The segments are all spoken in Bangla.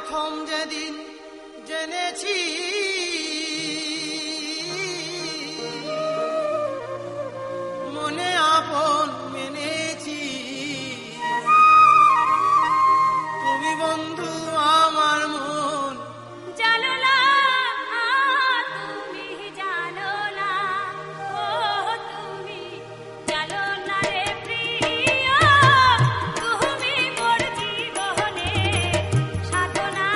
প্রথম যেদিন জেনেছি মনে আপন মেনেছি, তুমি বন্ধু আমার মন জানো না, তুমি জানো না, ও তুমি জানো না রে প্রিয়, তুমি মোর জীবনে সাধনা।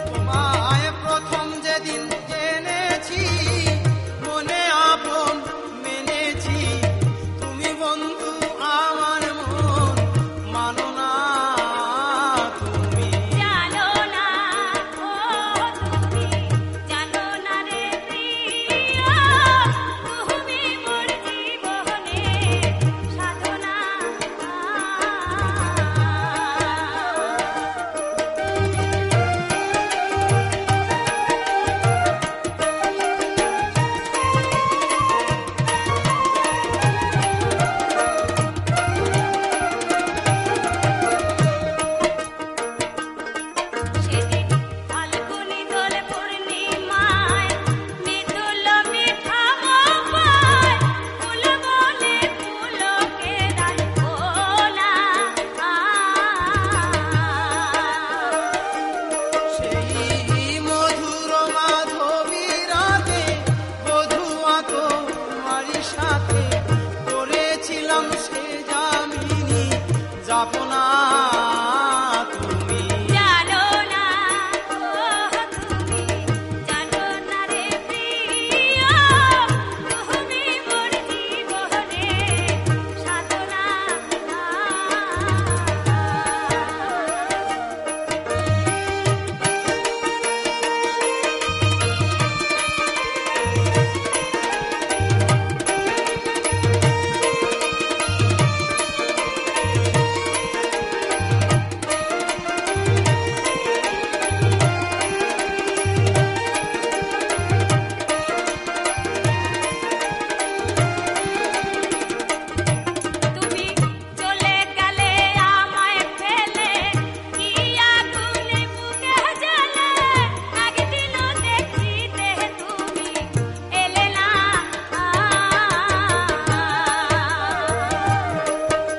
তোমায় প্রথম যেদিন জেনেছি মনে আপন মেনেছি, তুমি বন্ধু আমার মন মানো না তুমি। জানো না, ও তুমি জানো না রে প্রিয়, তুমি মোর জীবনে সাধনা। সেদিন ফাল্গুনি দোল পূর্ণিমায় মৃদুল মিঠা মপায়, ফুল বলে ফুলকে ডাকবো না। সেই মধুর মাধবী রাতে বধুয়া তোমারই সাথে করেছিলাম সে জামিনী, যাব না তুমি। জানো না, ও তুমি জানো না রে প্রিয়, তুমি মোর জীবনে সাধনা। তুমি চলে গেলে আমায় ফেলে, কি আগুনে বুকে জ্বলে, একদিনও দেখিতে তুমি এলে না।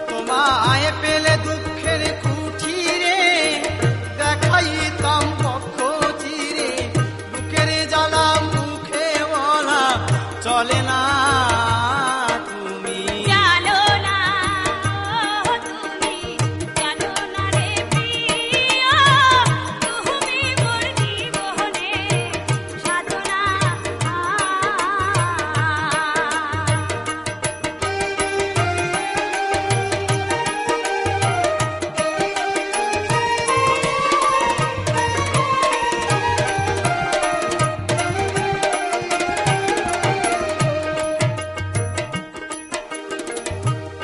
তোমায় পেলে দুঃখের কুঠিরে দেখাইতাম পক্ষ চিরে, বুকের জ্বালা মুখে বলা চলে না তুমি। জানো না, ও তুমি জানো না রে প্রিয়, তুমি মোর জীবনে সাধনা।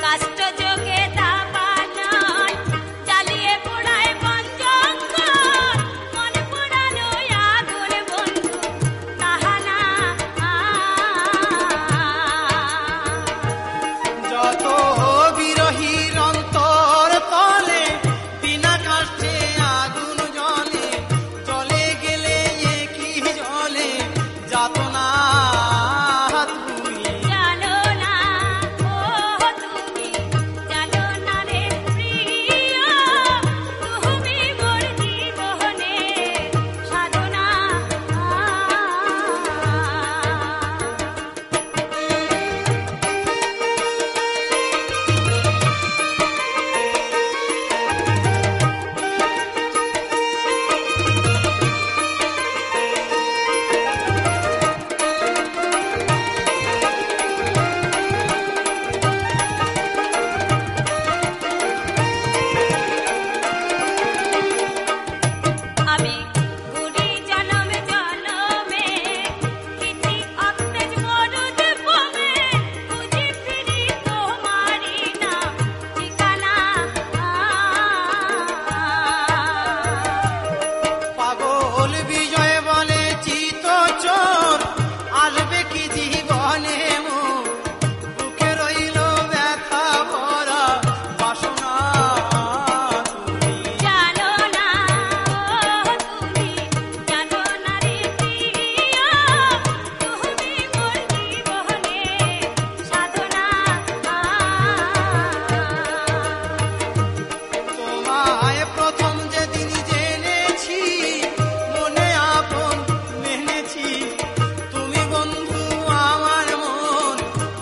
কাষ্ট যোগে দাবানল জ্বালিয়ে পোড়ায় বন জঙ্গল, মন পোড়ানো আগুন বন্ধু তাহানা। যত বিরহীর অন্তর তলে বিনা কাষ্টে আগুন জ্বলে, জলে গেলে একই জলে যাতনা তুমি। জানো না, ও তুমি জানো না রে প্রিয়, তুমি মোর জীবনে সাধনা।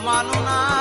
মানো না